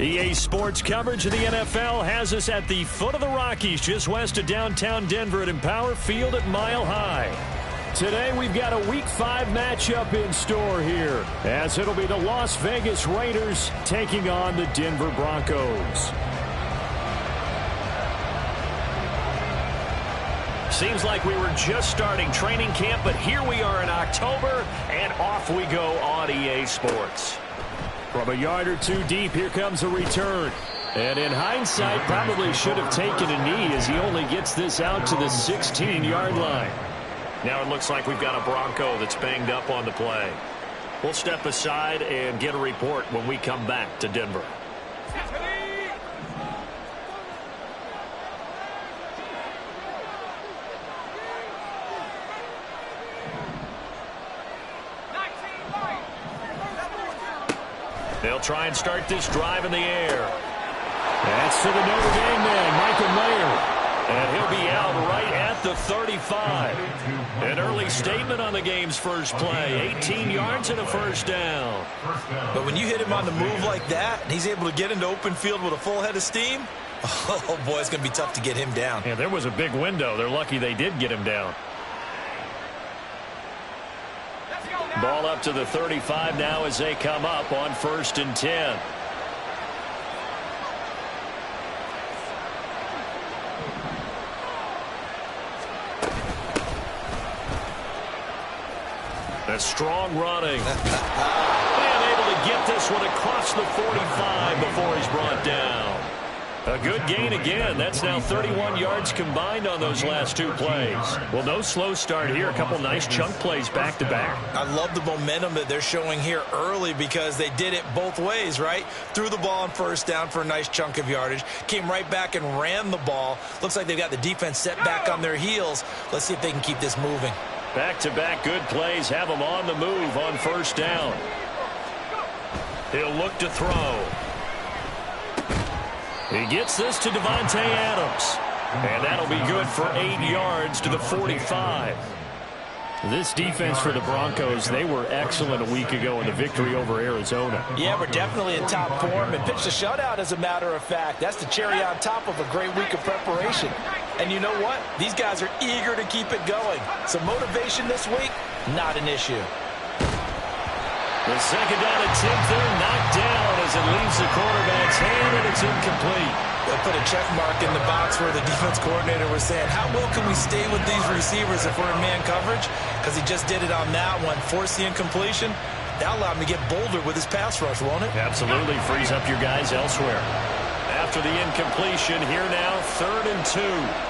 EA Sports coverage of the NFL has us at the foot of the Rockies, just west of downtown Denver at Empower Field at Mile High. Today we've got a Week 5 matchup in store here, as it'll be the Las Vegas Raiders taking on the Denver Broncos. Seems like we were just starting training camp, but here we are in October, and off we go on EA Sports. From a yard or two deep, here comes a return. And in hindsight, probably should have taken a knee as he only gets this out to the 16-yard line. Now it looks like we've got a Bronco that's banged up on the play. We'll step aside and get a report when we come back to Denver. They'll try and start this drive in the air. That's to the Notre Dame man, Michael Mayer. And he'll be out right at the 35. An early statement on the game's first play. 18 yards and a first down. But when you hit him on the move like that, and he's able to get into open field with a full head of steam, oh boy, it's going to be tough to get him down. Yeah, there was a big window. They're lucky they did get him down. Ball up to the 35 now as they come up on 1st and 10. A strong running. And able to get this one across the 45 before he's brought down. A good gain again. That's now 31 yards combined on those last two plays. Well, no slow start here. A couple nice chunk plays back-to-back. I love the momentum that they're showing here early because they did it both ways, right? Threw the ball on 1st down for a nice chunk of yardage. Came right back and ran the ball. Looks like they've got the defense set back on their heels. Let's see if they can keep this moving. Back-to-back good plays have them on the move on 1st down. He'll look to throw. He gets this to Devontae Adams. And that'll be good for 8 yards to the 45. This defense for the Broncos, they were excellent a week ago in the victory over Arizona. Yeah, we're definitely in top form and pitched a shutout, as a matter of fact. That's the cherry on top of a great week of preparation. And you know what? These guys are eager to keep it going. So motivation this week, not an issue. The second down attempt there knocked down as it leaves the quarterback's hand, and it's incomplete. They'll put a check mark in the box where the defense coordinator was saying, how well can we stay with these receivers if we're in man coverage? Because he just did it on that one, forced the incompletion. That'll allow him to get bolder with his pass rush, won't it? Absolutely, frees up your guys elsewhere. After the incompletion, here now, 3rd and 2.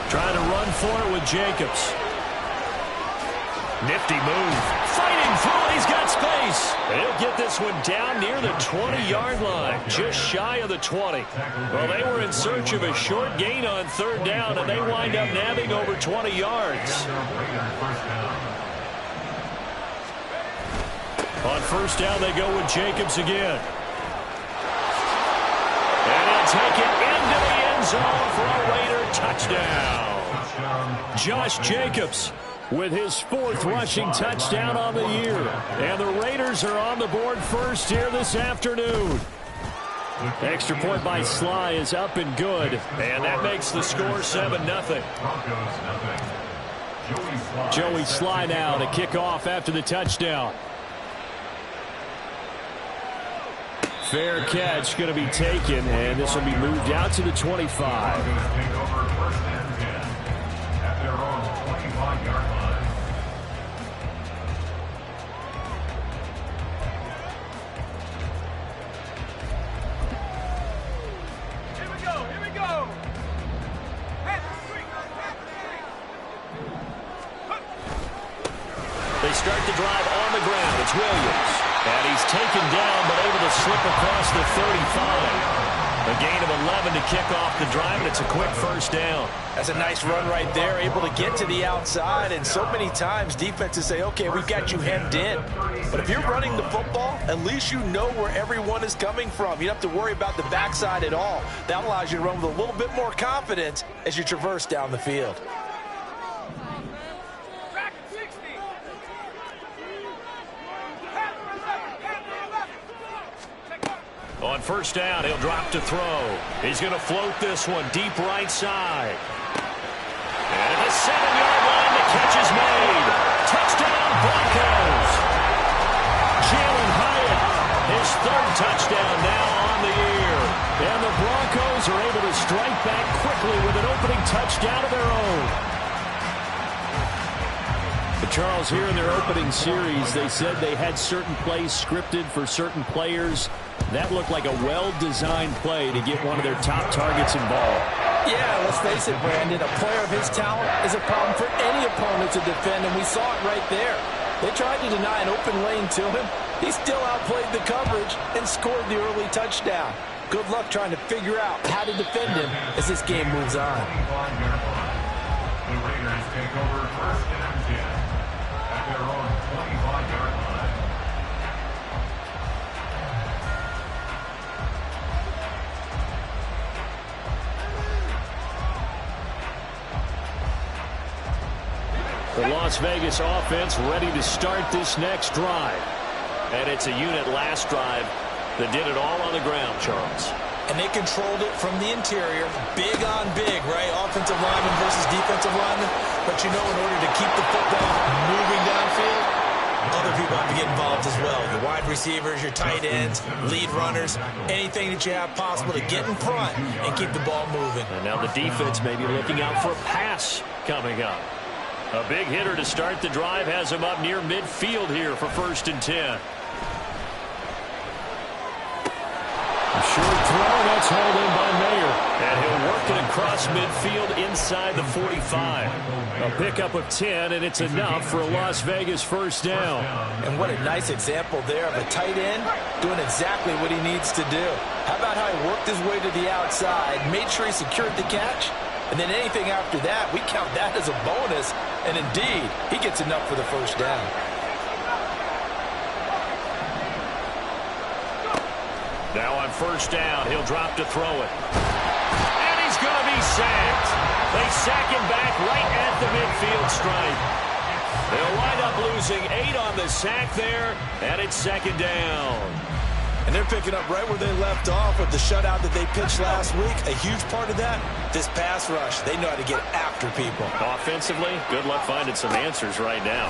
Trying to run for it with Jacobs. Nifty move. Fighting through. He's got space. He'll get this one down near the 20-yard line. Just shy of the 20. Well, they were in search of a short gain on 3rd down, and they wind up nabbing over 20 yards. On 1st down, they go with Jacobs again. And he'll take it into the end zone for a Raider touchdown. Josh Jacobs with his 4th rushing touchdown on the year. And the Raiders are on the board first here this afternoon. Extra point by Sly is up and good. And that makes the score 7-0. Joey Sly now to kick off after the touchdown. Fair catch going to be taken, and this will be moved out to the 25. They start the drive on the ground. It's Williams. And he's taken down but able to slip across the 35. A gain of 11 to kick off the drive, and it's a quick first down. That's a nice run right there, able to get to the outside. And so many times defenses say, okay, we've got you hemmed in. But if you're running the football, at least you know where everyone is coming from. You don't have to worry about the backside at all. That allows you to run with a little bit more confidence as you traverse down the field. On first down, he'll drop to throw. He's going to float this one deep right side. And at the 7-yard line, the catch is made. Touchdown, Broncos. Jalen Hyatt, his third touchdown now on the year. And the Broncos are able to strike back quickly with an opening touchdown of their own. But Charles, here in their opening series, they said they had certain plays scripted for certain players. That looked like a well-designed play to get one of their top targets involved. Yeah, let's face it, Brandon. A player of his talent is a problem for any opponent to defend, and we saw it right there. They tried to deny an open lane to him. He still outplayed the coverage and scored the early touchdown. Good luck trying to figure out how to defend him as this game moves on. The Raiders take over first and 10 at their own 25-yard line. The Las Vegas offense ready to start this next drive. And it's a unit last drive that did it all on the ground, Charles. And they controlled it from the interior. Big on big, right? Offensive lineman versus defensive lineman. But you know, in order to keep the football moving downfield, other people have to get involved as well. Your wide receivers, your tight ends, lead runners, anything that you have possible to get in front and keep the ball moving. And now the defense may be looking out for a pass coming up. A big hitter to start the drive has him up near midfield here for first and 10. A short throw, that's hauled in by Mayer. And he'll work it across midfield inside the 45. A pickup of 10, and it's enough for a Las Vegas first down. And what a nice example there of a tight end doing exactly what he needs to do. How about how he worked his way to the outside, made sure he secured the catch, and then anything after that, we count that as a bonus. And indeed, he gets enough for the first down. Now on first down, he'll drop to throw it. And he's going to be sacked. They sack him back right at the midfield stripe. They'll wind up losing 8 on the sack there, and it's second down. And they're picking up right where they left off with the shutout that they pitched last week. A huge part of that, this pass rush. They know how to get after people. Offensively, good luck finding some answers right now.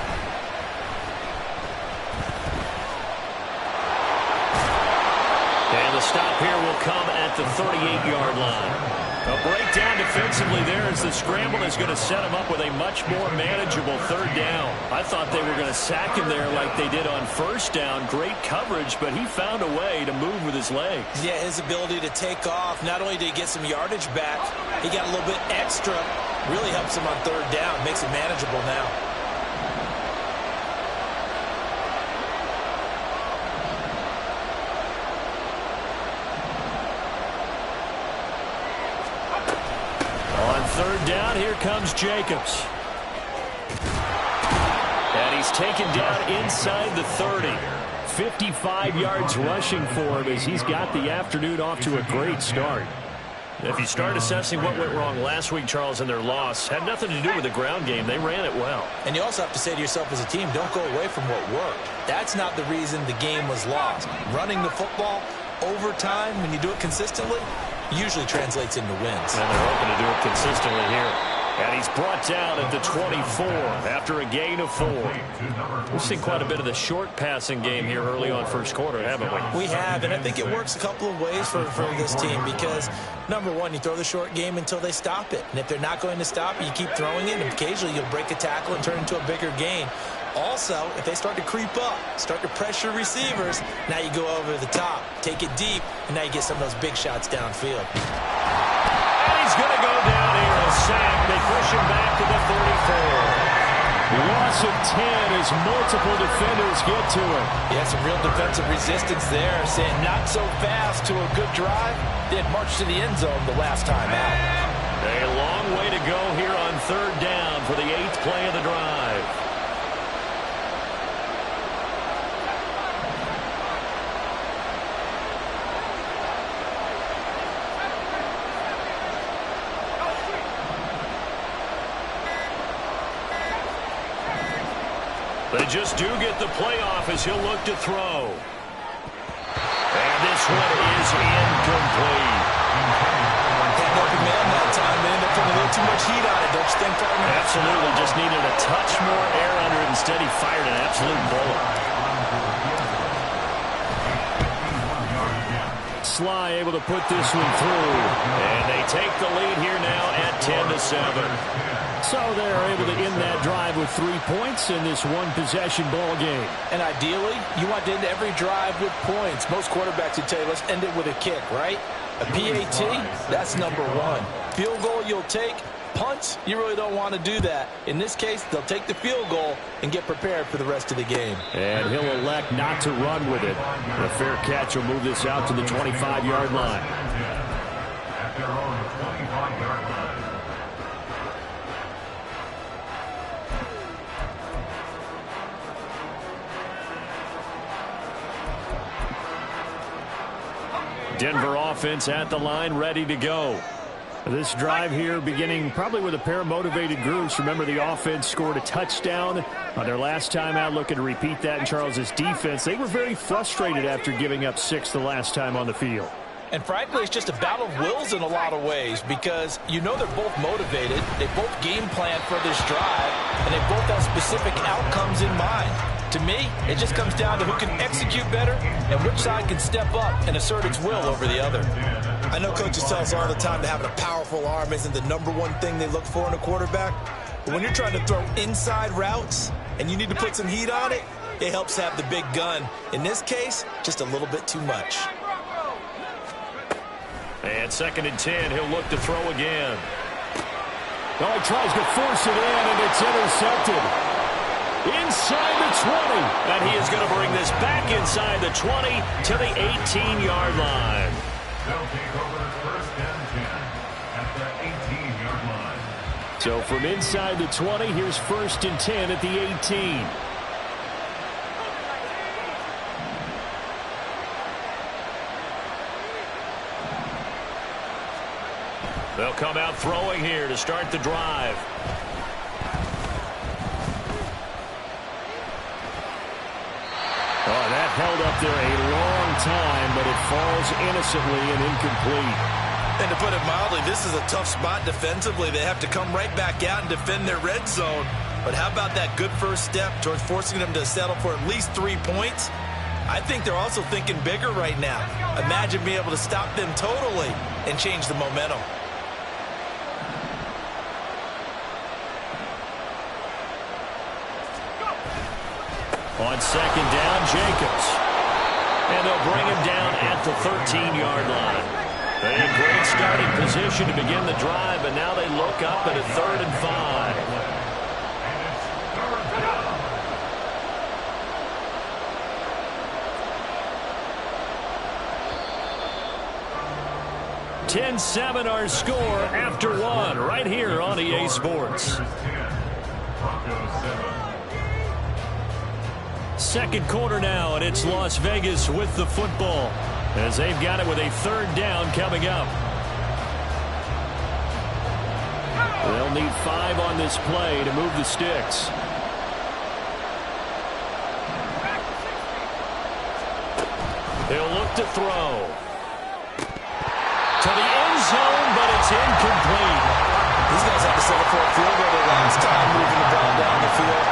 And the stop here will come at the 38-yard line. A breakdown defensively there as the scramble is going to set him up with a much more manageable third down. I thought they were going to sack him there like they did on first down. Great coverage, but he found a way to move with his legs. Yeah, his ability to take off, not only did he get some yardage back, he got a little bit extra. Really helps him on third down, makes it manageable now. Third down, here comes Jacobs. And he's taken down inside the 30. 55 yards rushing for him as he's got the afternoon off to a great start. If you start assessing what went wrong last week, Charles, in their loss, had nothing to do with the ground game. They ran it well. And you also have to say to yourself as a team, don't go away from what worked. That's not the reason the game was lost. Running the football over time, when you do it consistently, usually translates into wins. And they're hoping to do it consistently here. And he's brought down at the 24 after a gain of 4. We've seen quite a bit of the short passing game here early on first quarter, haven't we? We have, and I think it works a couple of ways for this team because, number one, you throw the short game until they stop it. And if they're not going to stop it, you keep throwing it, and occasionally you'll break a tackle and turn it into a bigger gain. Also, if they start to creep up, start to pressure receivers, now you go over the top, take it deep, and now you get some of those big shots downfield. And he's going to go down here, a sack. They push him back to the 34. Las loss of 10 as multiple defenders get to it. Yeah, some real defensive resistance there, saying not so fast to a good drive. They had marched to the end zone the last time out. A long way to go here on third down for the 8th play of the drive. They just do get the playoff as he'll look to throw. And this one is incomplete. Had no command that time. They ended up putting a little too much heat on it, don't you think, partner? Absolutely. Just needed a touch more air under it. Instead, he fired an absolute bullet. Sly able to put this one through. And they take the lead here now at 10-7. So they're able to end that drive with 3 points in this one-possession ball game. And ideally, you want to end every drive with points. Most quarterbacks would tell you, let's end it with a kick, right? A PAT, that's number one. Field goal you'll take. Punts, you really don't want to do that. In this case, they'll take the field goal and get prepared for the rest of the game. And he'll elect not to run with it. A fair catch will move this out to the 25-yard line. At their own 25-yard line. Denver offense at the line, ready to go. This drive here beginning probably with a pair of motivated groups. Remember, the offense scored a touchdown on their last time out, looking to repeat that in Charles's defense. They were very frustrated after giving up 6 the last time on the field. And frankly, it's just a battle of wills in a lot of ways because you know they're both motivated. They both game plan for this drive, and they both have specific outcomes in mind. To me, it just comes down to who can execute better and which side can step up and assert its will over the other. I know coaches tell us all the time that having a powerful arm isn't the number one thing they look for in a quarterback. But when you're trying to throw inside routes and you need to put some heat on it, it helps have the big gun. In this case, just a little bit too much. And 2nd and 10, he'll look to throw again. Oh, he tries to force it in, and it's intercepted. Inside the 20. And he is going to bring this back inside the 20 to the 18-yard line. They'll take over 1st and 10 at the 18-yard line. So from inside the 20, here's 1st and 10 at the 18. They'll come out throwing here to start the drive. Oh, that held up there a long time, but it falls innocently and incomplete. And to put it mildly, this is a tough spot defensively. They have to come right back out and defend their red zone. But how about that good first step towards forcing them to settle for at least 3 points? I think they're also thinking bigger right now. Imagine being able to stop them totally and change the momentum. On 2nd down, Jacobs. And they'll bring him down at the 13-yard line. A great starting position to begin the drive, and now they look up at a 3rd and 5. 10-7 our score after 1 right here on EA Sports. Second quarter now, and it's Las Vegas with the football as they've got it with a 3rd down coming up. They'll need 5 on this play to move the sticks. They'll look to throw. To the end zone, but it's incomplete. These guys had to settle for a field goal the last time moving the ball down the field.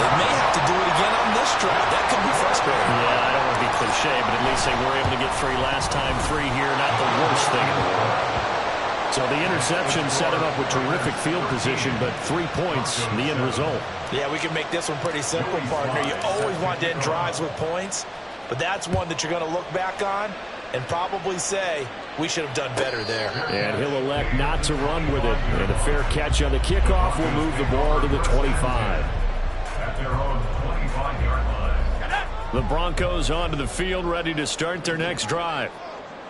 They may have to do it again on this drive. That could be frustrating. Yeah, I don't want to be cliche, but at least they were able to get 3 last time. 3 here, not the worst thing in the world. So the interception set him up with terrific field position, but 3 points, the end result. Yeah, we can make this one pretty simple, partner. You always want to end drives with points, but that's one that you're going to look back on and probably say, we should have done better there. And he'll elect not to run with it. And a fair catch on the kickoff will move the ball to the 25. at their own 25-yard line. The Broncos onto the field, ready to start their next drive.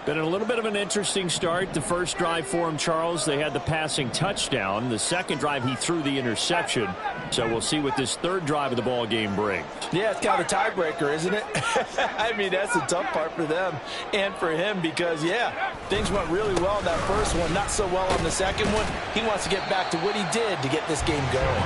Been a little bit of an interesting start. The first drive for him, Charles, they had the passing touchdown. The second drive, he threw the interception. So we'll see what this third drive of the ball game brings. Yeah, it's kind of a tiebreaker, isn't it? I mean, that's the tough part for them and for him because, yeah, things went really well in that first one, not so well on the second one. He wants to get back to what he did to get this game going.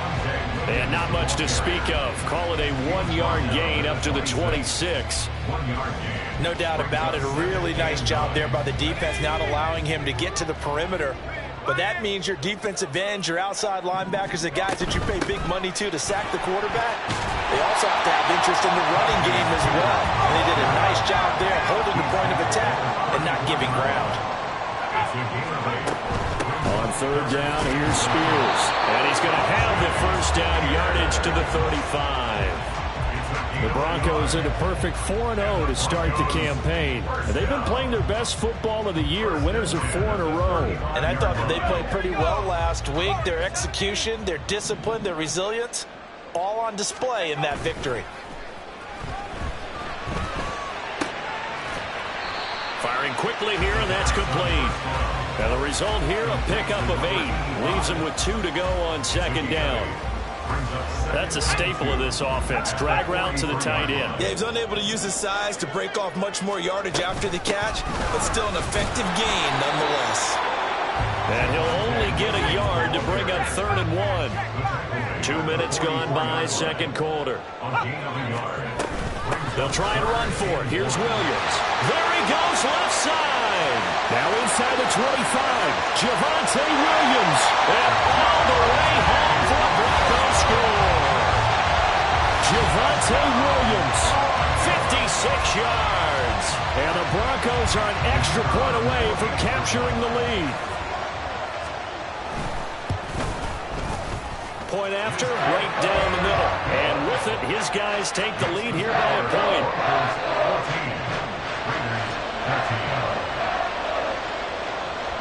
And not much to speak of. Call it a 1-yard gain up to the 26. 1-yard gain. No doubt about it. A really nice job there by the defense, not allowing him to get to the perimeter. But that means your defensive ends, your outside linebackers, the guys that you pay big money to sack the quarterback, they also have to have interest in the running game as well. And they did a nice job there holding the point of attack and not giving ground. On third down, here's Spears. And he's going to have the first down yardage to the 35. The Broncos in a perfect 4-0 to start the campaign. And they've been playing their best football of the year, winners of 4 in a row. And I thought that they played pretty well last week. Their execution, their discipline, their resilience, all on display in that victory. Firing quickly here, and that's complete. And the result here, a pickup of 8. Leaves him with 2 to go on second down. That's a staple of this offense. Drag route to the tight end. Yeah, he's unable to use his size to break off much more yardage after the catch, but still an effective gain nonetheless. And he'll only get a yard to bring up 3rd and 1. 2 minutes gone by, second quarter. They'll try and run for it. Here's Williams. There he goes, left side. Now inside the 25. Javonte Williams. And all the way home for a Broncos score. Javonte Williams, 56 yards. And the Broncos are an extra point away from capturing the lead. Point after, right down the middle. And with it, his guys take the lead here by a point.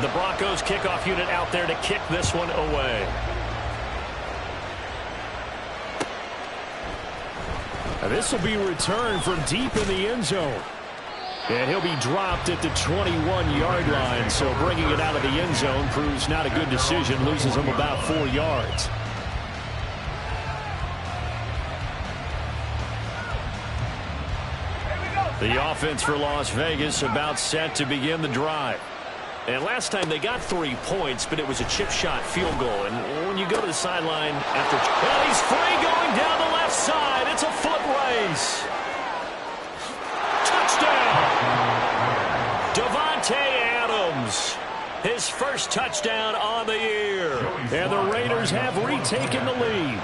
The Broncos kickoff unit out there to kick this one away. Now this will be returned from deep in the end zone. And he'll be dropped at the 21-yard line. So bringing it out of the end zone proves not a good decision. Loses him about 4 yards. The offense for Las Vegas about set to begin the drive. And last time they got 3 points, but it was a chip shot field goal. And when you go to the sideline after... Well, he's free going down the left side. It's a foot race. Touchdown. Davante Adams. His first touchdown on the year. And the Raiders have retaken the lead.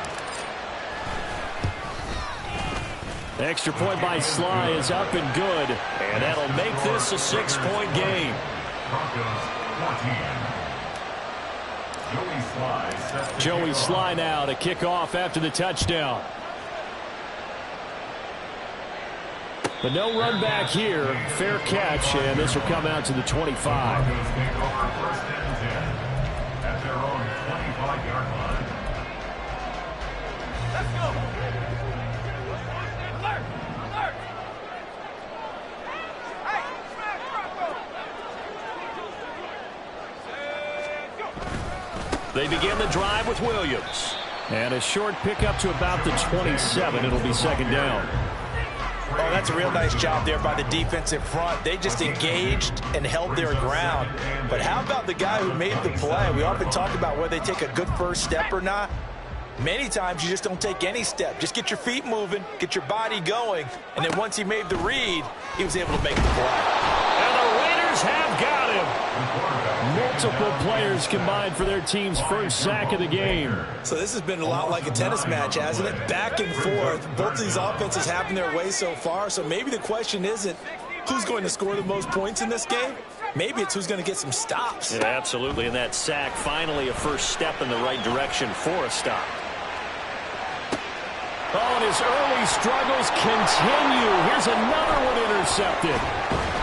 The extra point by Sly is up and good. And that'll make this a 6-point game. Joey Sly now to kick off after the touchdown. But no run back here. Fair catch, and this will come out to the 25. At their own 25-yard line. Let's go. They begin the drive with Williams. And a short pickup to about the 27. It'll be second down. Oh, that's a real nice job there by the defensive front. They just engaged and held their ground. But how about the guy who made the play? We often talk about whether they take a good first step or not. Many times you just don't take any step. Just get your feet moving, get your body going. And then once he made the read, he was able to make the play. And the Raiders have got him. Multiple players combined for their team's first sack of the game. So this has been a lot like a tennis match, hasn't it? Back and forth. Both of these offenses having their way so far. So maybe the question isn't who's going to score the most points in this game. Maybe it's who's going to get some stops. Yeah, absolutely. And that sack, finally a first step in the right direction for a stop. Oh, and his early struggles continue. Here's another one intercepted.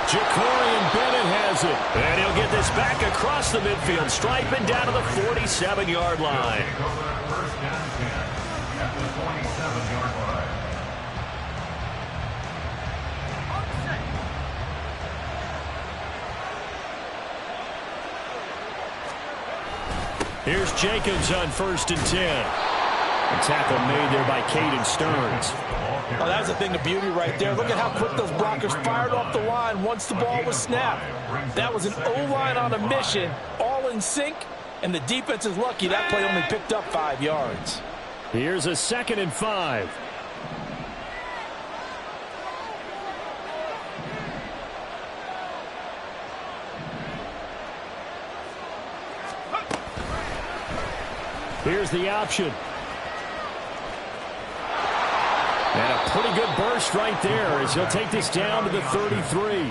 Ja'Cory Bennett has it. And he'll get this back across the midfield stripe and down to the 47-yard line. the 27-yard line. Here's Jacobs on 1st and 10. A tackle made there by Caden Stearns. Oh, that was a thing of beauty right there. Look at how quick those blockers fired off the line once the ball was snapped. That was an O-line on a mission, all in sync, and the defense is lucky that play only picked up 5 yards. Here's a 2nd and 5. Here's the option. And a pretty good burst right there as he'll take this down to the 33.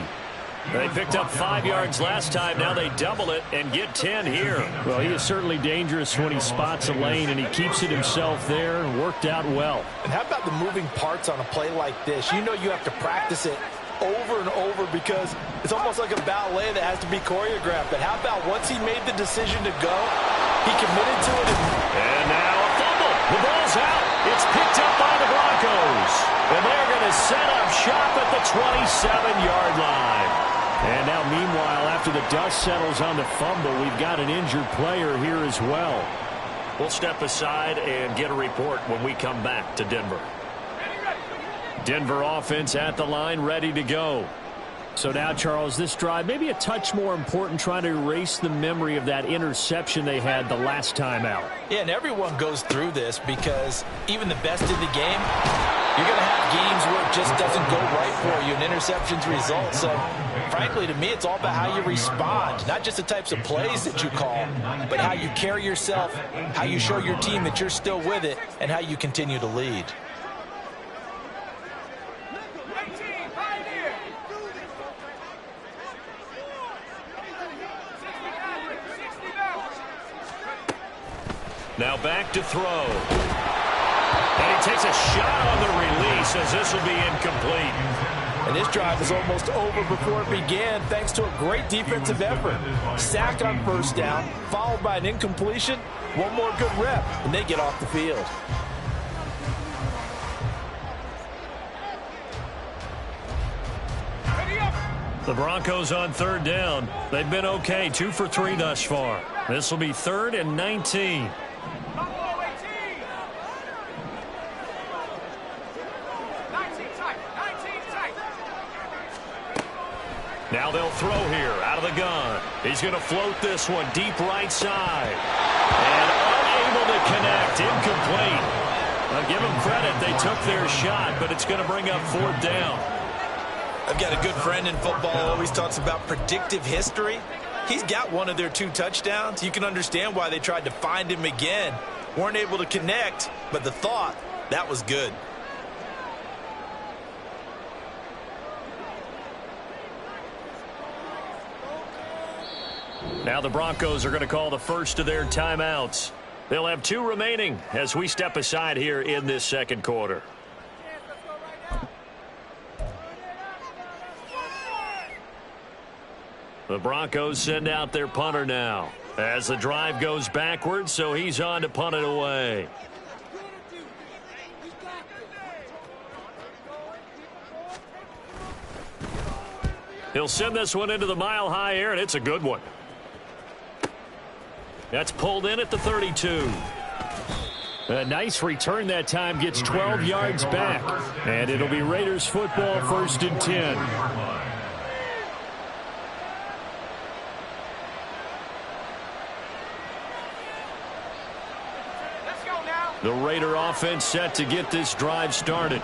They picked up 5 yards last time. Now they double it and get 10 here. Well, he is certainly dangerous when he spots a lane, and he keeps it himself there. Worked out well. And how about the moving parts on a play like this? You know you have to practice it over and over because it's almost like a ballet that has to be choreographed. But how about once he made the decision to go, he committed to it. And now a fumble. The ball's out. It's picked up by the Broncos. And they're going to set up shop at the 27-yard line. And now, meanwhile, after the dust settles on the fumble, we've got an injured player here as well. We'll step aside and get a report when we come back to Denver. Denver offense at the line, ready to go. So now, Charles, this drive maybe a touch more important, trying to erase the memory of that interception they had the last time out. Yeah, and everyone goes through this because even the best in the game, you're going to have games where it just doesn't go right for you, and interceptions result. So, frankly, to me, it's all about how you respond, not just the types of plays that you call, but how you carry yourself, how you show your team that you're still with it, and how you continue to lead. Now back to throw. And he takes a shot on the release as this will be incomplete. And this drive was almost over before it began thanks to a great defensive effort. Sack on 1st down, followed by an incompletion. One more good rep, and they get off the field. The Broncos on 3rd down. They've been okay, 2 for 3 thus far. This will be 3rd and 19. Now they'll throw here out of the gun. He's going to float this one deep right side. And unable to connect. Incomplete. I'll give them credit. They took their shot, but it's going to bring up 4th down. I've got a good friend in football, always talks about predictive history. He's got one of their 2 touchdowns. You can understand why they tried to find him again. Weren't able to connect, but the thought, that was good. Now the Broncos are going to call the first of their timeouts. They'll have 2 remaining as we step aside here in this 2nd quarter. The Broncos send out their punter now as the drive goes backwards, so he's on to punt it away. He'll send this one into the mile-high air, and it's a good one. That's pulled in at the 32. A nice return that time, gets 12 yards back. And it'll be Raiders football, 1st and 10. The Raider offense set to get this drive started.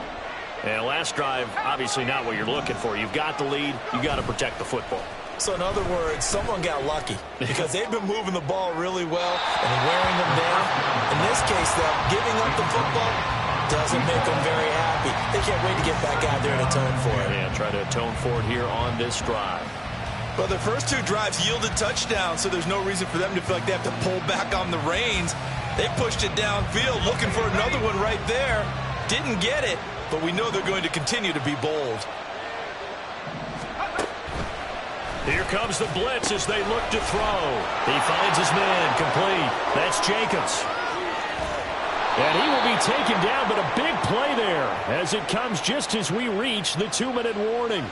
And last drive, obviously not what you're looking for. You've got the lead. You've got to protect the football. So in other words, someone got lucky because they've been moving the ball really well and wearing them down. In this case, though, giving up the football doesn't make them very happy. They can't wait to get back out there and atone for it. Yeah, try to atone for it here on this drive. Well, the first 2 drives yielded touchdowns, so there's no reason for them to feel like they have to pull back on the reins. They pushed it downfield, looking for another one right there. Didn't get it, but we know they're going to continue to be bold. Here comes the blitz as they look to throw. He finds his man complete. That's Jacobs. And he will be taken down, but a big play there as it comes just as we reach the 2-minute warning.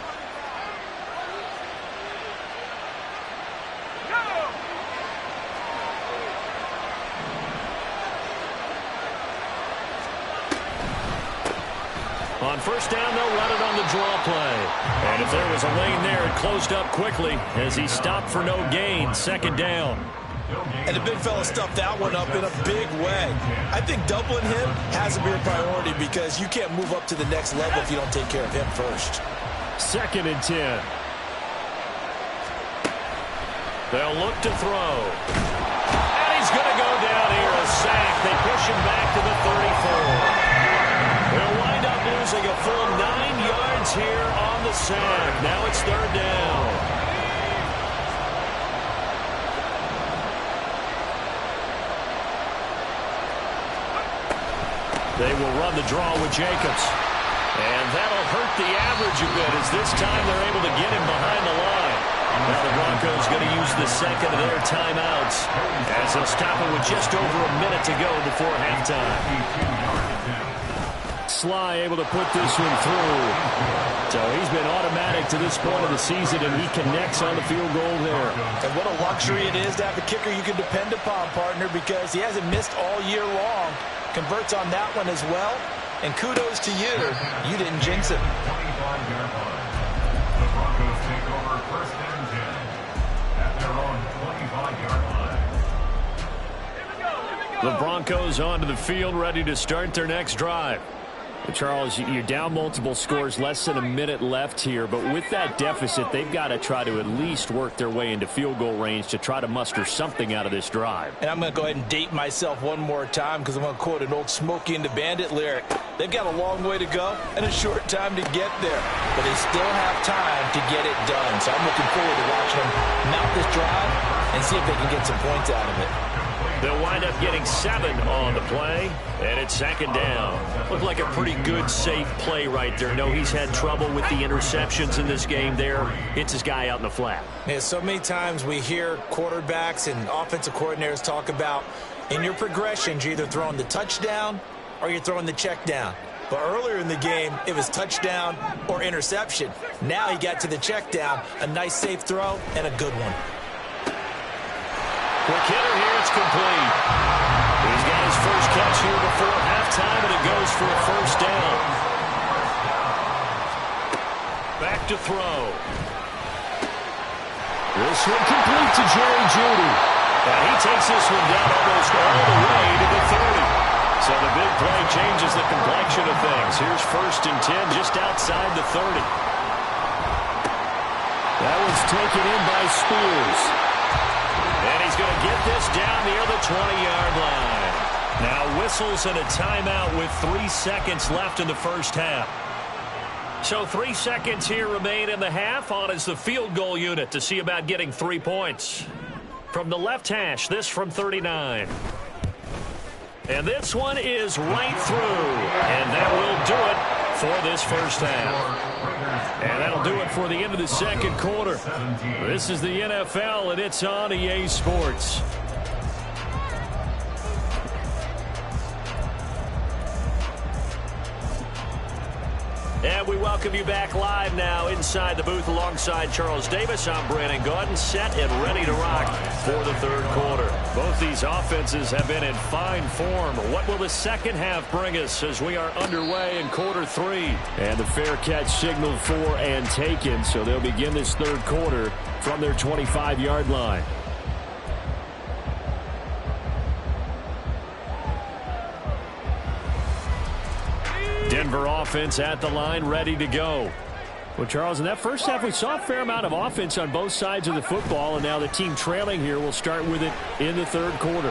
On first down, they'll run it on the draw play. And if there was a lane there, it closed up quickly as he stopped for no gain. 2nd down. And the big fella stuffed that one up in a big way. I think doubling him has to be a priority because you can't move up to the next level if you don't take care of him first. 2nd and 10. They'll look to throw. And he's going to go down here, a sack. They push him back to the 34. They'll wind up losing a full 9 yards here on the sack. Now it's 3rd down. They will run the draw with Jacobs. And that'll hurt the average a bit as this time they're able to get him behind the line. Now the Broncos going to use the 2nd of their timeouts as they'll stop it with just over a minute to go before halftime. Sly able to put this one through. So he's been automatic to this point of the season, and he connects on the field goal there. And what a luxury it is to have a kicker you can depend upon, partner, because he hasn't missed all year long. Converts on that one as well. And kudos to you. You didn't jinx it. 25-yard line. The Broncos take over 1st and 10 at their own 25-yard line. The Broncos onto the field, ready to start their next drive. Charles, you're down multiple scores, less than a minute left here, but with that deficit, they've got to try to at least work their way into field goal range to try to muster something out of this drive. And I'm going to go ahead and date myself one more time because I'm going to quote an old Smokey and the Bandit lyric. They've got a long way to go and a short time to get there, but they still have time to get it done. So I'm looking forward to watching them mount this drive and see if they can get some points out of it. They'll wind up getting 7 on the play, and it's 2nd down. Looked like a pretty good, safe play right there. No, he's had trouble with the interceptions in this game there. Hits his guy out in the flat. Yeah, so many times we hear quarterbacks and offensive coordinators talk about in your progressions, you're either throwing the touchdown or you're throwing the check down. But earlier in the game, it was touchdown or interception. Now he got to the check down, a nice safe throw, and a good one. Quick hitter here, it's complete. He's got his first catch here before halftime, and it goes for a 1st down. Back to throw. This one complete to Jerry Jeudy. And he takes this one down almost all the way to the 30. So the big play changes the complexion of things. Here's 1st and 10 just outside the 30. That one's taken in by Spears. And he's going to get this down near the 20-yard line. Now whistles and a timeout with 3 seconds left in the first half. So 3 seconds here remain in the half. On is the field goal unit to see about getting 3 points. From the left hash, this from 39. And this one is right through. And that will do it for this first half. And that'll do it for the end of the 2nd quarter. This is the NFL, and it's on EA Sports. And we welcome you back live now inside the booth alongside Charles Davis. I'm Brandon Gaudin, set and ready to rock for the 3rd quarter. Both these offenses have been in fine form. What will the 2nd half bring us as we are underway in quarter 3? And the fair catch signaled for and taken, so they'll begin this 3rd quarter from their 25-yard line. Denver offense at the line, ready to go. Well, Charles, in that first half, we saw a fair amount of offense on both sides of the football, and now the team trailing here will start with it in the 3rd quarter.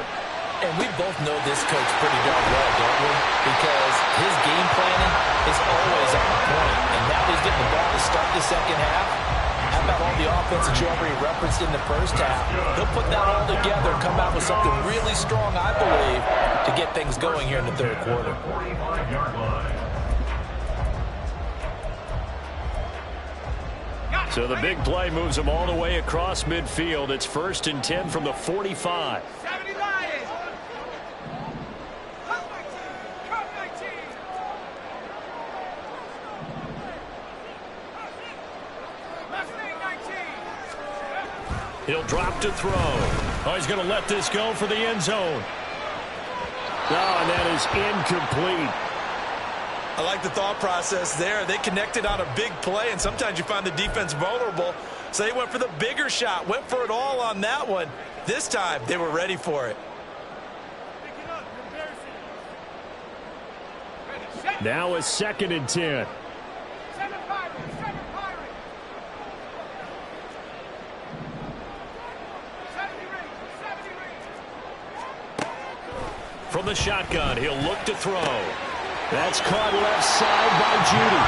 And we both know this coach pretty darn well, don't we? Because his game planning is always on point. And now he's getting the ball to start the 2nd half. How about all the offense that you already referenced in the first half? He'll put that all together and come out with something really strong, I believe, to get things going here in the 3rd quarter. 45-yard line. So the big play moves them all the way across midfield. It's 1st and 10 from the 45. He'll drop to throw. Oh, he's going to let this go for the end zone. Oh, and that is incomplete. I like the thought process there. They connected on a big play, and sometimes you find the defense vulnerable. So they went for the bigger shot, went for it all on that one. This time, they were ready for it. Now a 2nd and 10. From the shotgun, he'll look to throw. That's caught left side by Judy.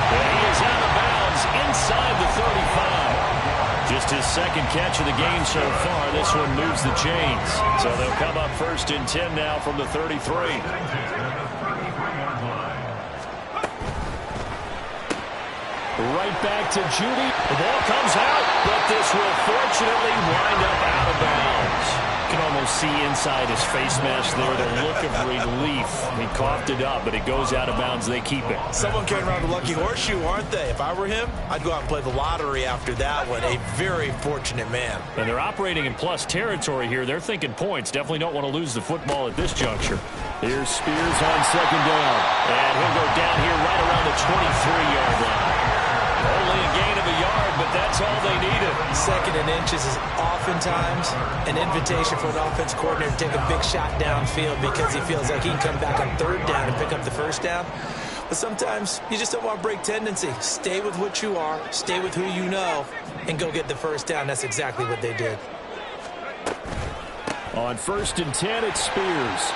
And he is out of bounds inside the 35. Just his 2nd catch of the game so far. This one moves the chains. So they'll come up 1st and 10 now from the 33. Right back to Judy. The ball comes out, but this will fortunately wind up out of bounds. You can almost see inside his face mask there the look of relief. He coughed it up, but it goes out of bounds. They keep it. Someone came around the lucky horseshoe, aren't they? If I were him, I'd go out and play the lottery after that one. A very fortunate man. And they're operating in plus territory here. They're thinking points. Definitely don't want to lose the football at this juncture. Here's Spears on 2nd down. And he'll go down here right around the 23-yard line. Only a gain of a yard, but that's all they needed. 2nd and inches is oftentimes an invitation for an offense coordinator to take a big shot downfield because he feels like he can come back on 3rd down and pick up the 1st down. But sometimes you just don't want to break tendency. Stay with what you are, stay with who you know, and go get the 1st down. That's exactly what they did. On 1st and 10, it's Spears.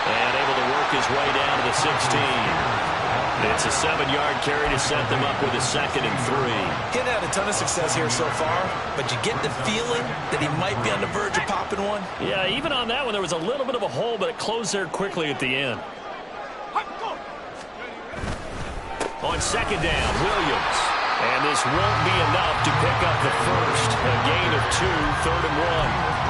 And able to work his way down to the 16. It's a 7-yard carry to set them up with a 2nd and 3. He's had a ton of success here so far, but you get the feeling that he might be on the verge of popping one. Yeah, even on that one, there was a little bit of a hole, but it closed there quickly at the end. On 2nd down, Williams. And this won't be enough to pick up the 1st. A gain of 2, 3rd and 1.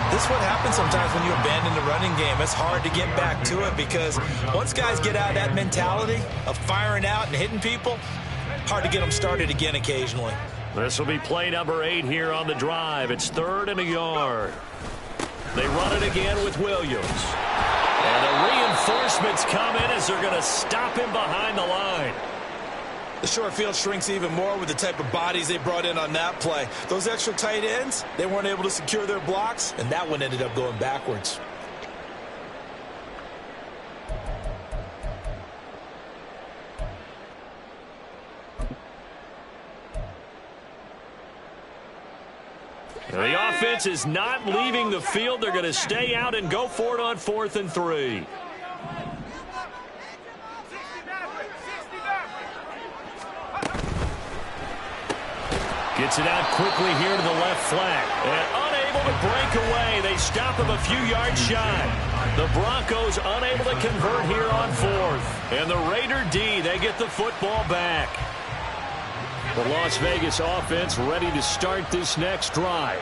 This is what happens sometimes when you abandon the running game. It's hard to get back to it because once guys get out of that mentality of firing out and hitting people, hard to get them started again occasionally. This will be play number 8 here on the drive. It's 3rd and a yard. They run it again with Williams. And the reinforcements come in as they're going to stop him behind the line. The short field shrinks even more with the type of bodies they brought in on that play. Those extra tight ends, they weren't able to secure their blocks, and that one ended up going backwards. The offense is not leaving the field. They're going to stay out and go for it on 4th and 3. Gets it out quickly here to the left flat. And unable to break away. They stop him a few yards shy. The Broncos unable to convert here on 4th. And the Raider D, they get the football back. The Las Vegas offense ready to start this next drive.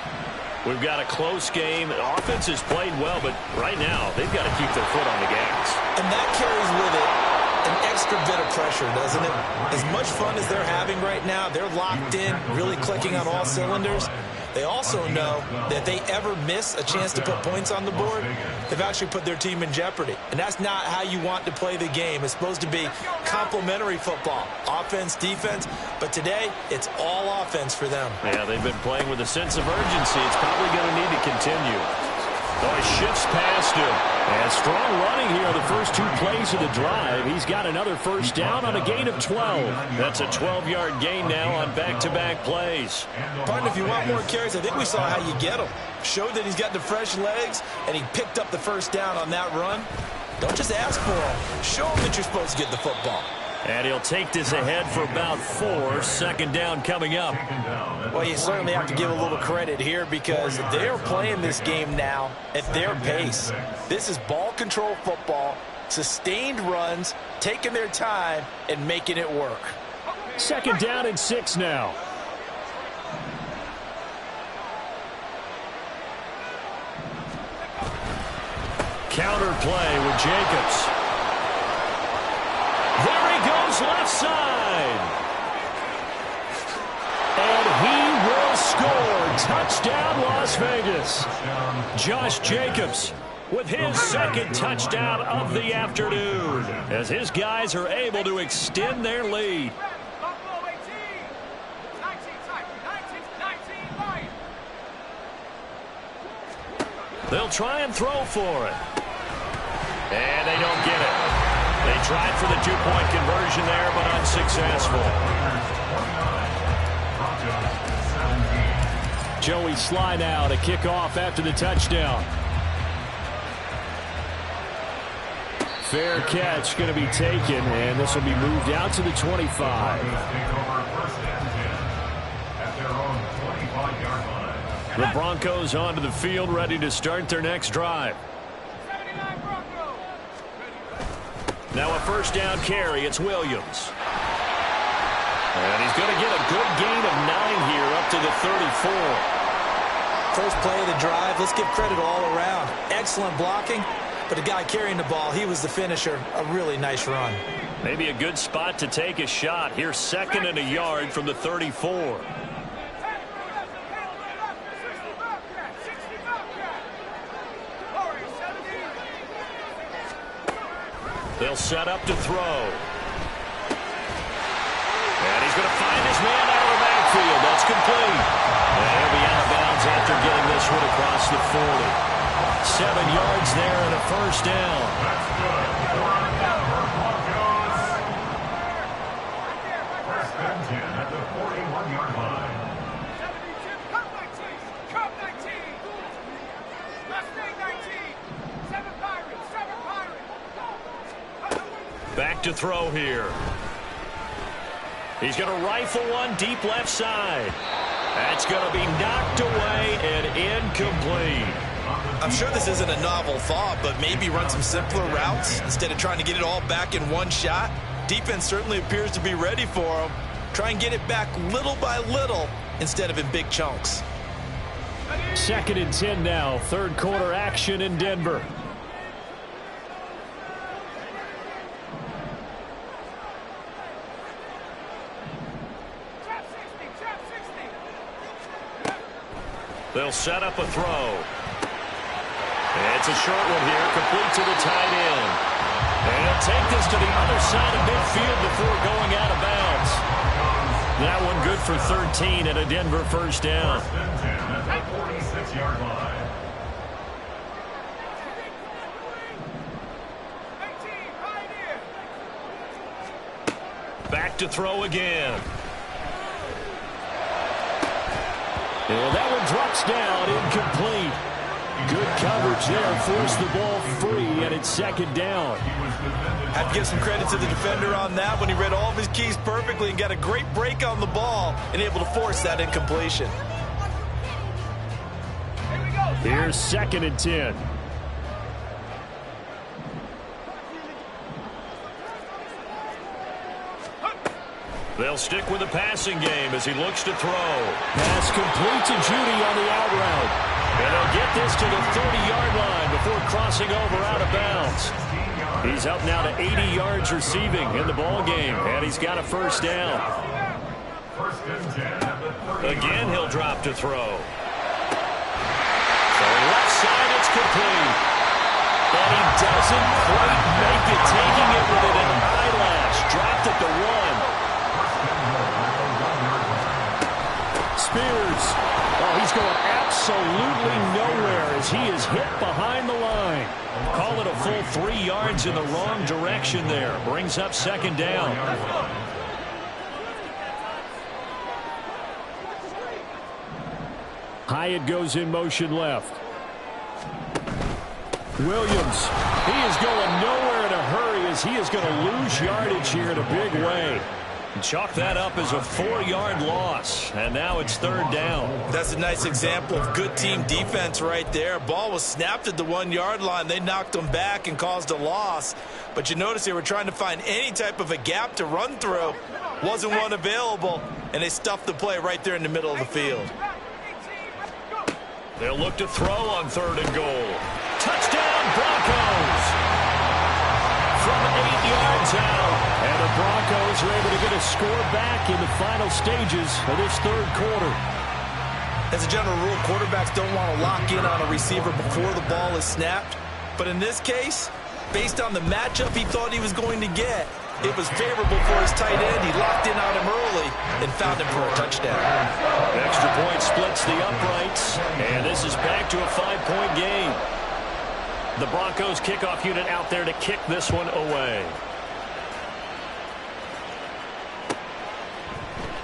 We've got a close game. The offense has played well, but right now they've got to keep their foot on the gas. And that carries with it an extra bit of pressure, doesn't it? As much fun as they're having right now, they're locked in, really clicking on all cylinders. They also know that if they ever miss a chance to put points on the board, they've actually put their team in jeopardy. And that's not how you want to play the game. It's supposed to be complementary football, offense, defense. But today, it's all offense for them. Yeah, they've been playing with a sense of urgency. It's probably going to need to continue. So he shifts past him. And strong running here on the first 2 plays of the drive. He's got another 1st down on a gain of 12. That's a 12-yard gain now on back-to-back plays. Partner, if you want more carries, I think we saw how you get him. Showed that he's got the fresh legs, and he picked up the 1st down on that run. Don't just ask for him. Show him that you're supposed to get the football. And he'll take this ahead for about 4. 2nd down coming up. Well, you certainly have to give a little credit here because they're playing this game now at their pace. This is ball control football, sustained runs, taking their time, and making it work. 2nd down and 6 now. Counter play with Jacobs. There he goes left side. And he will score. Touchdown, Las Vegas. Josh Jacobs with his second touchdown of the afternoon as his guys are able to extend their lead. They'll try and throw for it. And they don't get it. They tried for the two-point conversion there, but unsuccessful. Joey Sly now to kick off after the touchdown. Fair catch going to be taken, and this will be moved out to the 25. The Broncos onto the field, ready to start their next drive. Now a first down carry. It's Williams. And he's going to get a good gain of 9 here up to the 34. First play of the drive. Let's give credit all around. Excellent blocking, but the guy carrying the ball, he was the finisher. A really nice run. Maybe a good spot to take a shot. Here's 2nd and a yard from the 34. They'll set up to throw. And he's going to find his man out of the backfield. That's complete. And he'll be out of bounds after getting this one across the 40. 7 yards there and a first down. That's good. First and 10 at the 41-yard line. Back to throw here. He's going to rifle one deep left side. That's going to be knocked away and incomplete. I'm sure this isn't a novel thought, but maybe run some simpler routes instead of trying to get it all back in one shot. Defense certainly appears to be ready for him. Try and get it back little by little instead of in big chunks. 2nd and 10 now. Third quarter action in Denver. They'll set up a throw. It's a short one here, complete to the tight end. And he'll take this to the other side of midfield before going out of bounds. That one good for 13 and a Denver first down. First and 10 at the 46-yard line. Back to throw again. And that one drops down, incomplete. Good coverage there, forced the ball free, and it's 2nd down. Have to give some credit to the defender on that when he read all of his keys perfectly and got a great break on the ball and able to force that incompletion. Here's 2nd and 10. They'll stick with the passing game as he looks to throw. Pass complete to Judy on the out route. And they'll get this to the 30-yard line before crossing over out of bounds. He's up now to 80 yards receiving in the ball game, and he's got a first down. First and 10 at the 30. Again, he'll drop to throw. So left side, it's complete. And he doesn't quite make it, taking it with an eyelash. Dropped at the 1. Spears. Oh, he's going absolutely nowhere as he is hit behind the line. Call it a full 3 yards in the wrong direction there. Brings up 2nd down. Hyatt goes in motion left. Williams. He is going nowhere in a hurry as he is going to lose yardage here in a big way. Chalk that up as a 4-yard loss, and now it's 3rd down. That's a nice example of good team defense right there. Ball was snapped at the 1-yard line. They knocked them back and caused a loss. But you notice they were trying to find any type of a gap to run through. Wasn't one available, and they stuffed the play right there in the middle of the field. They'll look to throw on 3rd and goal. Touchdown, Broncos! From 8 yards out. And the Broncos are able to get a score back in the final stages of this 3rd quarter. As a general rule, quarterbacks don't want to lock in on a receiver before the ball is snapped. But in this case, based on the matchup he thought he was going to get, it was favorable for his tight end. He locked in on him early and found him for a touchdown. Extra point splits the uprights, and this is back to a 5-point game. The Broncos kickoff unit out there to kick this one away.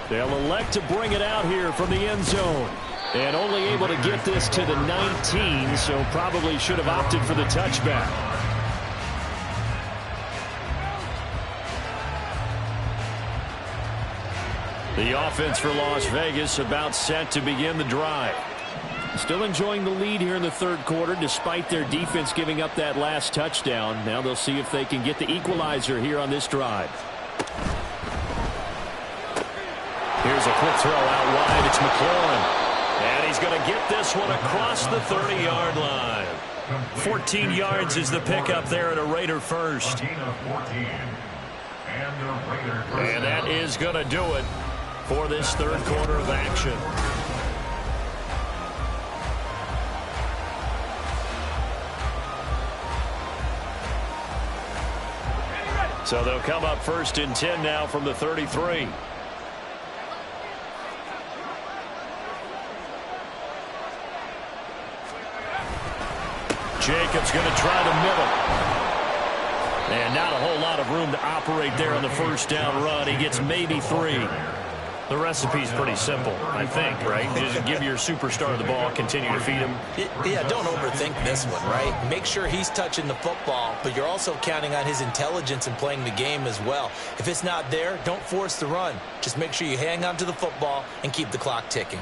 They'll elect to bring it out here from the end zone. And only able to get this to the 19, so probably should have opted for the touchback. The offense for Las Vegas about set to begin the drive. Still enjoying the lead here in the third quarter despite their defense giving up that last touchdown. Now they'll see if they can get the equalizer here on this drive. Here's a quick throw out wide. It's McLaurin. And he's going to get this one across the 30-yard line. 14 yards is the pickup there at a Raider first. And that is going to do it for this third quarter of action. So they'll come up first and 10 now from the 33. Jacobs going to try the middle. And not a whole lot of room to operate there on the first down run. He gets maybe 3. The recipe's pretty simple, I think, right? Just give your superstar the ball, continue to feed him. Yeah, don't overthink this one, right? Make sure he's touching the football, but you're also counting on his intelligence in playing the game as well. If it's not there, don't force the run. Just make sure you hang on to the football and keep the clock ticking.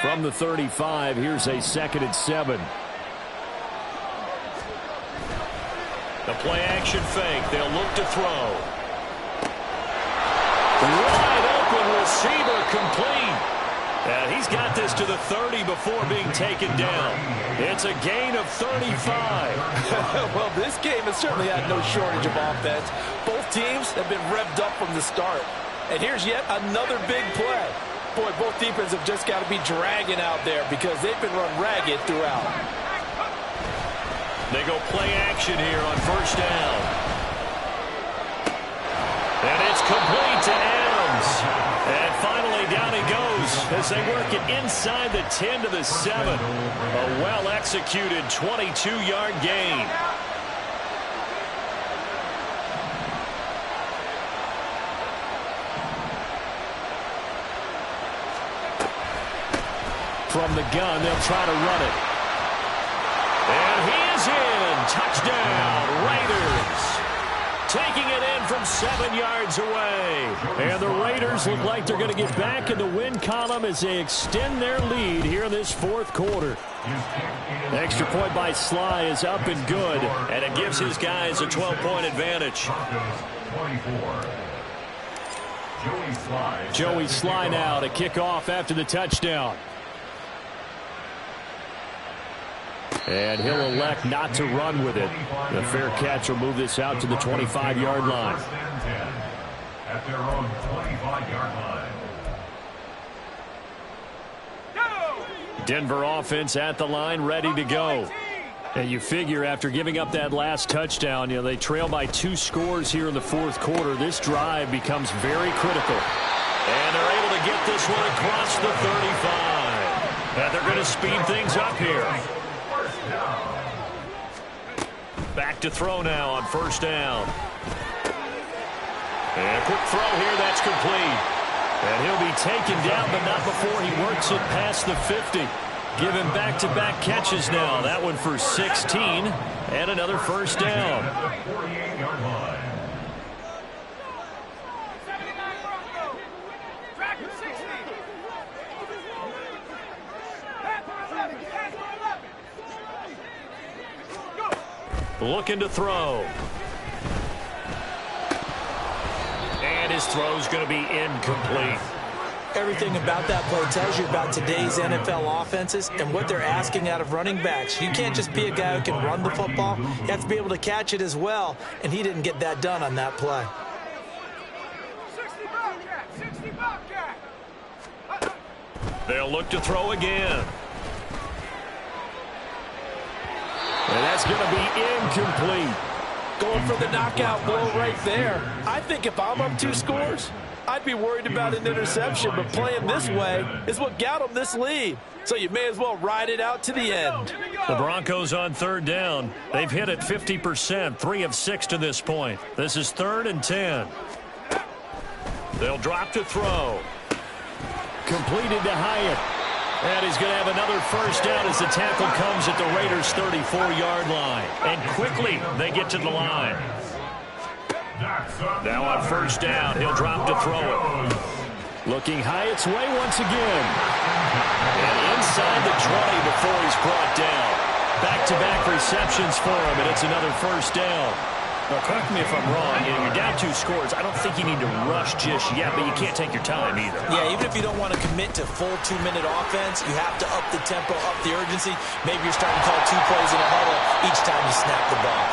From the 35, here's a 2nd and 7. The play-action fake. They'll look to throw. Wide open receiver complete. And he's got this to the 30 before being taken down. It's a gain of 35. Well, this game has certainly had no shortage of offense. Both teams have been revved up from the start. And here's yet another big play. Boy, both defenses have just got to be dragging out there because they've been run ragged throughout. They go play action here on first down. And it's complete to Adams. And finally down he goes as they work it inside the 10 to the 7. A well-executed 22-yard gain. From the gun, they'll try to run it. And he is in. Touchdown, Raiders. Taking it in from 7 yards away. And the Raiders look like they're going to get back in the win column as they extend their lead here in this fourth quarter. Extra point by Sly is up and good. And it gives his guys a 12-point advantage. Joey Sly now to kick off after the touchdown. And he'll elect not to run with it. The fair catch will move this out to the 25-yard line. At their own 25-yard line. Denver offense at the line, ready to go. And you figure after giving up that last touchdown, they trail by 2 scores here in the fourth quarter. This drive becomes very critical. And they're able to get this one across the 35. And they're going to speed things up here. Back to throw now on first down. And a quick throw here, that's complete. And he'll be taken down, but not before he works it past the 50. Give him back-to-back catches now. That one for 16 and another first down. Looking to throw. And his throw's going to be incomplete. Everything about that play tells you about today's NFL offenses and what they're asking out of running backs. You can't just be a guy who can run the football. You have to be able to catch it as well, and he didn't get that done on that play. 60 Bobcat! 60 Bobcat! They'll look to throw again. And that's going to be incomplete. Going for the knockout blow right there. I think if I'm up 2 scores, I'd be worried about an interception, but playing this way is what got them this lead. So you may as well ride it out to the end. The Broncos on 3rd down. They've hit it 50%, 3 of 6 to this point. This is 3rd and 10. They'll drop to throw. Completed to Hyatt. And he's going to have another first down as the tackle comes at the Raiders' 34-yard line. And quickly, they get to the line. Now on 1st down, he'll drop to throw it. Looking Hyatt's way once again. And inside the 20 before he's brought down. Back-to-back receptions for him, and it's another first down. Now, correct me if I'm wrong. You're down 2 scores. I don't think you need to rush just yet, but you can't take your time either. Yeah, even if you don't want to commit to full 2-minute offense, you have to up the tempo, up the urgency. Maybe you're starting to call 2 plays in a huddle each time you snap the ball.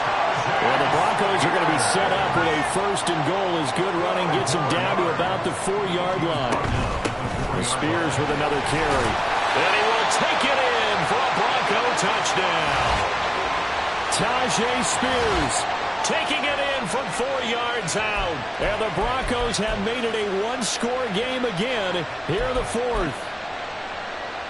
Well, the Broncos are going to be set up with a 1st and goal as good running gets them down to about the 4-yard line. Spears with another carry. And he will take it in for a Bronco touchdown. Tajay Spears taking it in from 4 yards out. And the Broncos have made it a 1-score game again here in the 4th.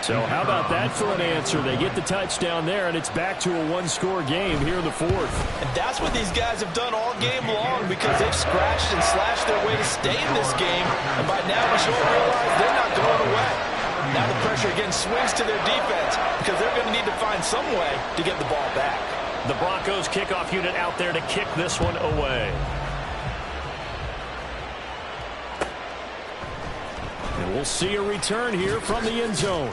So how about that for an answer? They get the touchdown there, and it's back to a 1-score game here in the 4th. And that's what these guys have done all game long because they've scratched and slashed their way to stay in this game. And by now, we should realize they're not going away. Now the pressure again swings to their defense because they're going to need to find some way to get the ball back. The Broncos kickoff unit out there to kick this one away. And we'll see a return here from the end zone.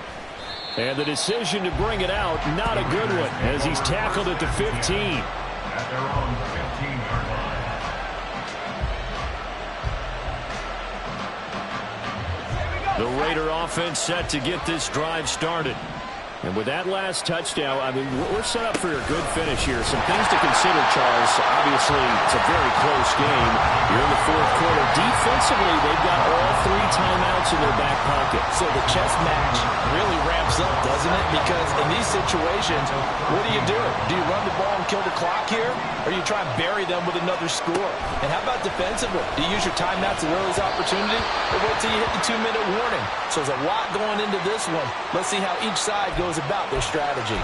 And the decision to bring it out, not a good one, as he's tackled at the 15. At their own 15-yard line. The Raider offense set to get this drive started. And with that last touchdown, I mean, we're set up for a good finish here. Some things to consider, Charles. Obviously, it's a very close game. You're in the 4th quarter. Defensively, they've got all 3 timeouts in their back pocket. So the chess match really ramps up, doesn't it? Because in these situations, what do? Do you run the ball and kill the clock here? Or you try and bury them with another score? And how about defensively? Do you use your timeouts as early as opportunity? Or wait till you hit the 2-minute warning? So there's a lot going into this one. Let's see how each side goes about their strategy.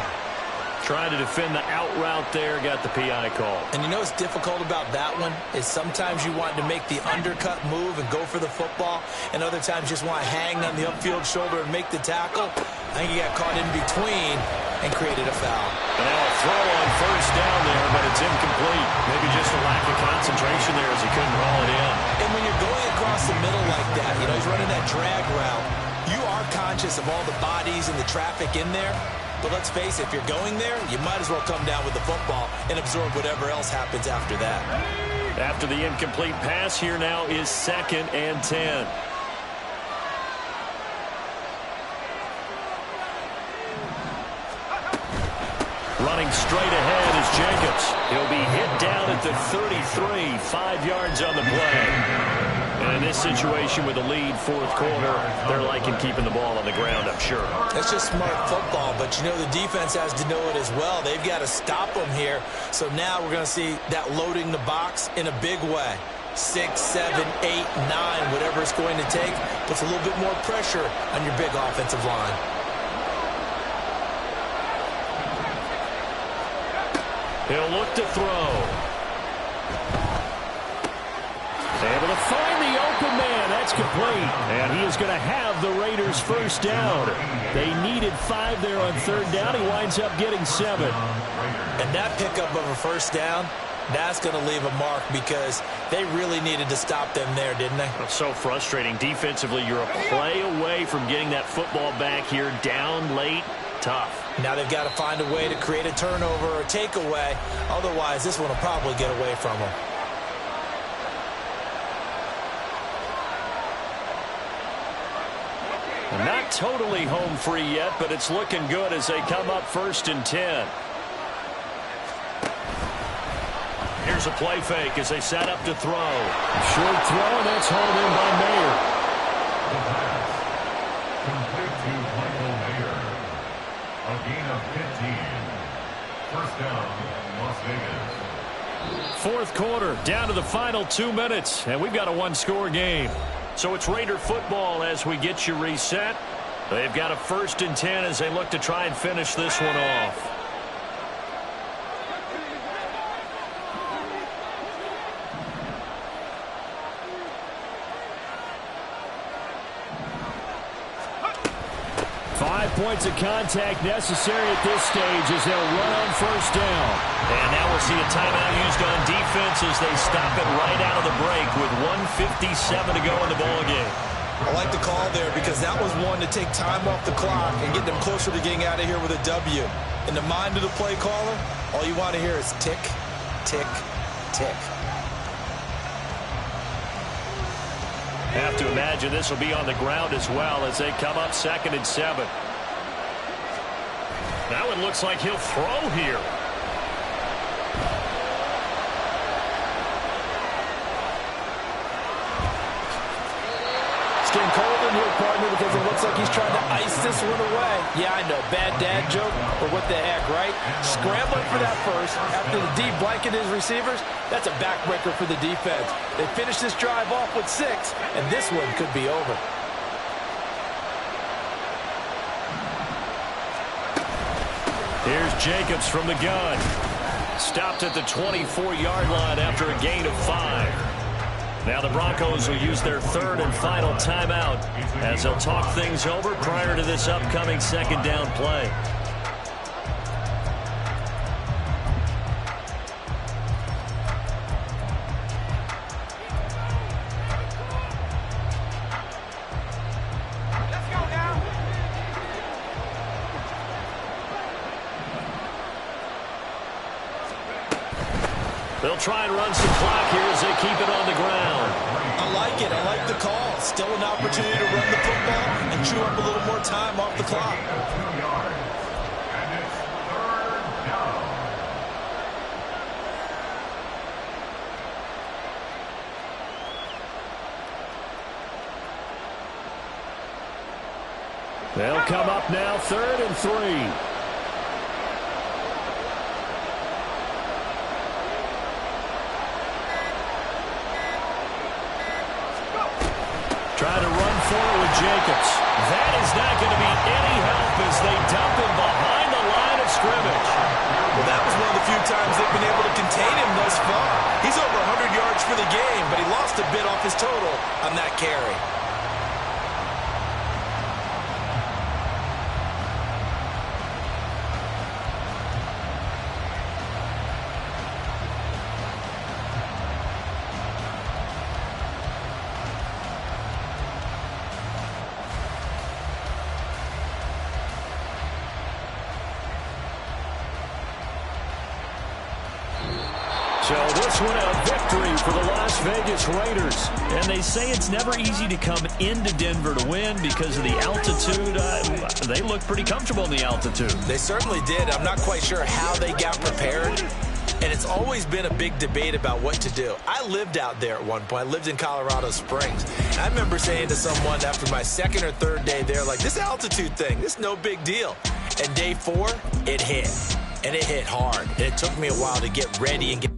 Trying to defend the out route there, got the PI call. And you know what's difficult about that one is sometimes you want to make the undercut move and go for the football, and other times you just want to hang on the upfield shoulder and make the tackle. I think he got caught in between and created a foul. And now a throw on 1st down there, but it's incomplete. Maybe just a lack of concentration there as he couldn't haul it in. And when you're going across the middle like that, you know, he's running that drag route, you are conscious of all the bodies and the traffic in there. But let's face it, if you're going there, you might as well come down with the football and absorb whatever else happens after that. After the incomplete pass, here now is 2nd and 10. Running straight ahead is Jacobs. He'll be hit down at the 33, 5 yards on the play. And in this situation with a lead 4th quarter, they're liking keeping the ball on the ground, I'm sure. That's just smart football, but you know the defense has to know it as well. They've got to stop them here. So now we're going to see that loading the box in a big way. 6, 7, 8, 9, whatever it's going to take, puts a little bit more pressure on your big offensive line. He'll look to throw. Able to find the open man. That's complete. And he is going to have the Raiders' 1st down. They needed 5 there on 3rd down. He winds up getting 7. And that pickup of a 1st down, that's going to leave a mark because they really needed to stop them there, didn't they? It's so frustrating. Defensively, you're a play away from getting that football back here. Down late, tough. Now they've got to find a way to create a turnover or a takeaway. Otherwise, this one will probably get away from them. Not totally home free yet, but it's looking good as they come up 1st and 10. Here's a play fake as they set up to throw. Short throw, and that's hauled in by Mayer. Complete to First down, Las Vegas. Fourth quarter, down to the final 2 minutes, and we've got a one-score game. So it's Raider football as we get you reset. They've got a 1st and 10 as they look to try and finish this one off. Points of contact necessary at this stage as they'll run on 1st down. And now we'll see a timeout used on defense as they stop it right out of the break with 1:57 to go in the ballgame. I like the call there because that was one to take time off the clock and get them closer to getting out of here with a W. In the mind of the play caller, all you want to hear is tick, tick, tick. Have to imagine this will be on the ground as well as they come up 2nd and 7. Now it looks like he'll throw here. It's getting cold in here, partner, because it looks like he's trying to ice this one away. Yeah, I know, bad dad joke, but what the heck, right? Scrambling for that first after the D blanket his receivers, that's a backbreaker for the defense. They finish this drive off with 6, and this one could be over. Here's Jacobs from the gun. Stopped at the 24-yard line after a gain of 5. Now the Broncos will use their 3rd and final timeout as they'll talk things over prior to this upcoming 2nd down play. They'll try and run some clock here as they keep it on the ground. I like it. I like the call. Still an opportunity to run the football and chew up a little more time off the clock. 2 yards. And it's 3rd down. They'll come up now 3rd and 3. Trying to run forward with Jacobs. That is not going to be any help as they dump him behind the line of scrimmage. Well, that was one of the few times they've been able to contain him thus far. He's over 100 yards for the game, but he lost a bit off his total on that carry. So this one a victory for the Las Vegas Raiders. And they say it's never easy to come into Denver to win because of the altitude. They look pretty comfortable in the altitude. They certainly did. I'm not quite sure how they got prepared. And it's always been a big debate about what to do. I lived out there at one point. I lived in Colorado Springs. And I remember saying to someone after my 2nd or 3rd day there, like, this altitude thing, this is no big deal. And day 4, it hit. And it hit hard. And it took me a while to get ready and get